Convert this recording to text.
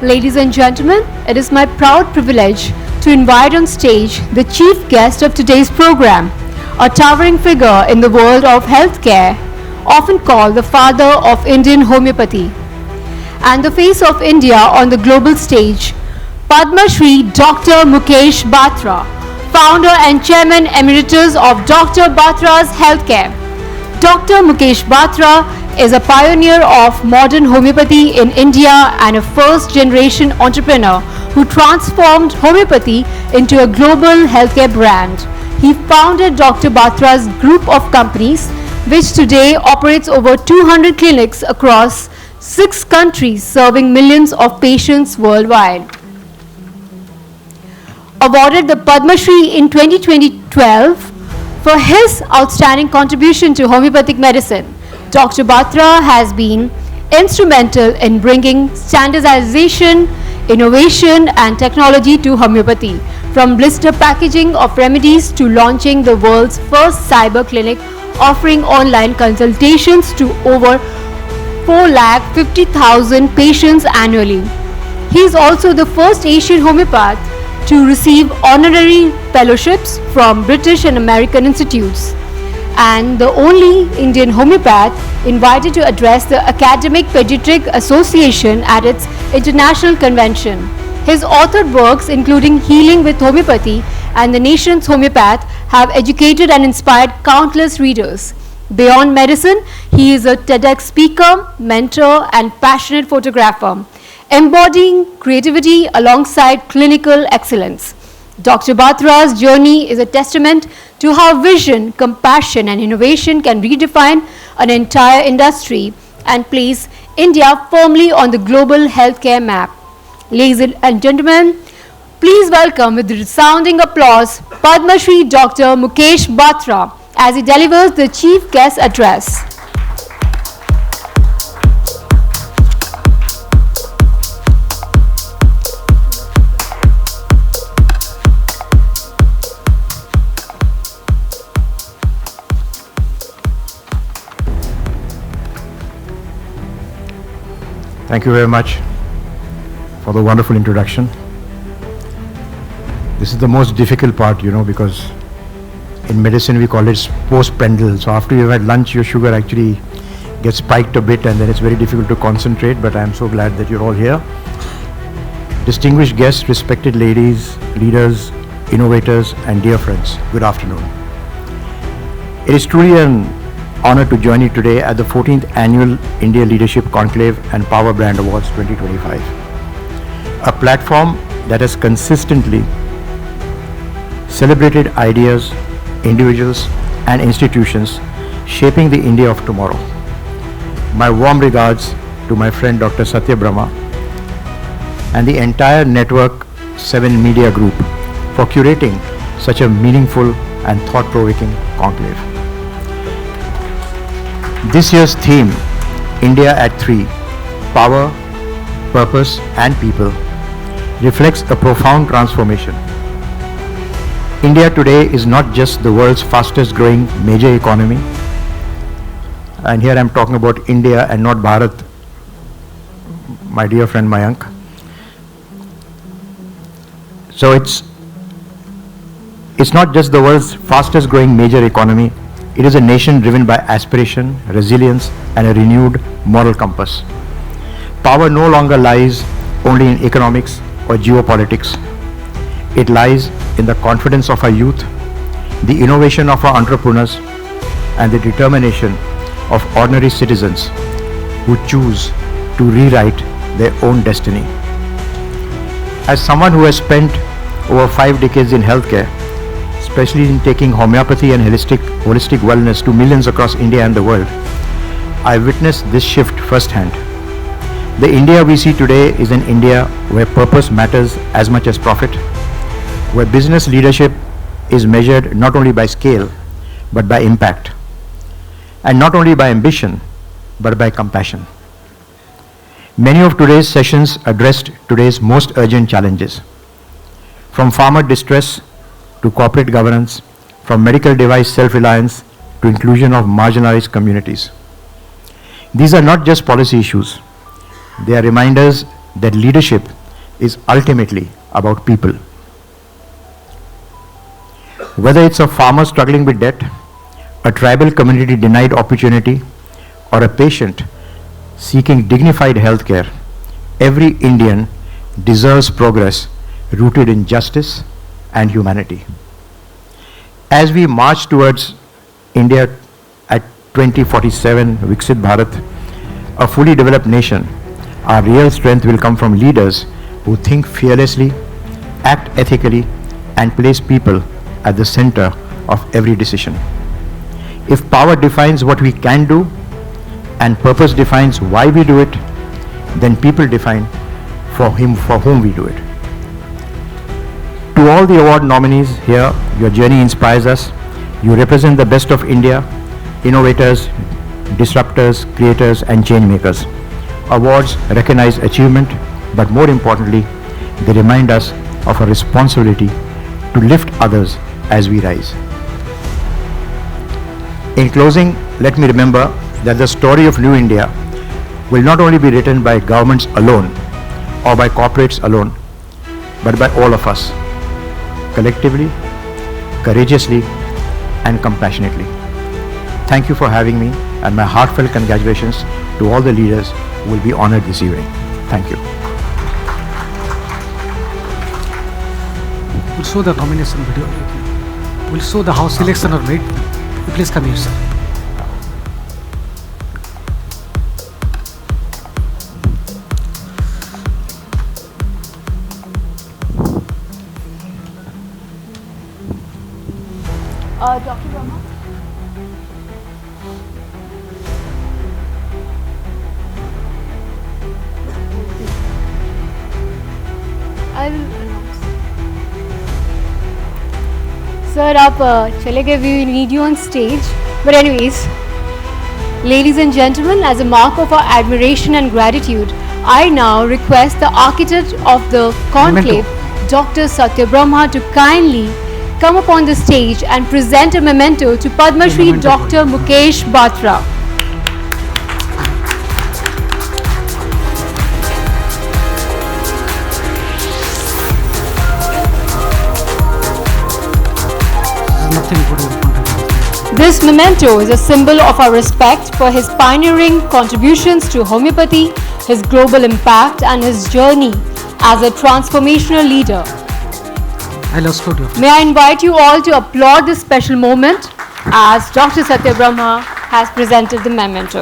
Ladies and gentlemen, it is my proud privilege to invite on stage the chief guest of today's program, a towering figure in the world of healthcare, often called the father of Indian homeopathy, and the face of India on the global stage, Padma Shri Dr. Mukesh Batra, founder and chairman emeritus of Dr. Batra's Healthcare. Dr. Mukesh Batra is a pioneer of modern homeopathy in India and a first-generation entrepreneur who transformed homeopathy into a global healthcare brand. He founded Dr. Batra's group of companies, which today operates over 200 clinics across 6 countries, serving millions of patients worldwide. Awarded the Padma Shri in 2012 for his outstanding contribution to homeopathic medicine, Dr. Batra has been instrumental in bringing standardization, innovation and technology to homeopathy, from blister packaging of remedies to launching the world's first cyber clinic offering online consultations to over 450,000 patients annually. He is also the first Asian homeopath to receive honorary fellowships from British and American institutes, and the only Indian homeopath invited to address the Academic Pediatric Association at its international convention. His authored works, including Healing with Homeopathy and The Nation's Homeopath, have educated and inspired countless readers. Beyond medicine, he is a TEDx speaker, mentor, and passionate photographer, embodying creativity alongside clinical excellence. Dr. Batra's journey is a testament to how vision, compassion, and innovation can redefine an entire industry and place India firmly on the global healthcare map. Ladies and gentlemen, please welcome with resounding applause Padma Shri Dr. Mukesh Batra as he delivers the chief guest address. Thank you very much for the wonderful introduction. This is the most difficult part, because in medicine we call it postprandial. So after you've had lunch, your sugar actually gets spiked a bit and then it's very difficult to concentrate, but I'm so glad that you're all here. Distinguished guests, respected ladies, leaders, innovators, and dear friends, good afternoon. It is truly an honor to join you today at the 14th Annual India Leadership Conclave and Power Brand Awards 2025, a platform that has consistently celebrated ideas, individuals, and institutions shaping the India of tomorrow. My warm regards to my friend Dr. Satya Brahma and the entire Network 7 Media Group for curating such a meaningful and thought-provoking conclave. This year's theme, India at 3, Power, Purpose and People, reflects a profound transformation. India today is not just the world's fastest growing major economy, and here I'm talking about India and not Bharat, my dear friend Mayank. So it's not just the world's fastest growing major economy. It is a nation driven by aspiration, resilience, and a renewed moral compass. Power no longer lies only in economics or geopolitics. It lies in the confidence of our youth, the innovation of our entrepreneurs, and the determination of ordinary citizens who choose to rewrite their own destiny. As someone who has spent over 5 decades in healthcare, especially in taking homeopathy and holistic wellness to millions across India and the world, I witnessed this shift firsthand. The India we see today is an India where purpose matters as much as profit, where business leadership is measured not only by scale, but by impact, and not only by ambition, but by compassion. Many of today's sessions addressed today's most urgent challenges, from farmer distress to corporate governance, from medical device self-reliance to inclusion of marginalized communities. These are not just policy issues. They are reminders that leadership is ultimately about people. Whether it's a farmer struggling with debt, a tribal community denied opportunity, or a patient seeking dignified health care, every Indian deserves progress rooted in justice and humanity. As we march towards India at 2047, Viksit Bharat, a fully developed nation, our real strength will come from leaders who think fearlessly, act ethically, and place people at the center of every decision. If power defines what we can do and purpose defines why we do it, then people define for whom we do it. To all the award nominees here, your journey inspires us. You represent the best of India, innovators, disruptors, creators, and change makers. Awards recognize achievement, but more importantly, they remind us of a responsibility to lift others as we rise. In closing, let me remember that the story of New India will not only be written by governments alone or by corporates alone, but by all of us, collectively, courageously, and compassionately. Thank you for having me, and my heartfelt congratulations to all the leaders who will be honored this evening. Thank you. We'll show the nomination video. We'll show the how selection are made. Please come here, sir. Dr. Brahma? I'll announce. Sir, आप चले गए, we need you on stage. But anyways, ladies and gentlemen, as a mark of our admiration and gratitude, I now request the architect of the conclave, Dr. Satya Brahma, to kindly come upon the stage and present a memento to Padma Shri Dr. Mukesh Batra. This memento is a symbol of our respect for his pioneering contributions to homeopathy, his global impact, and his journey as a transformational leader. I'll escort you. May I invite you all to applaud this special moment as Dr. Satya Brahma has presented the memento.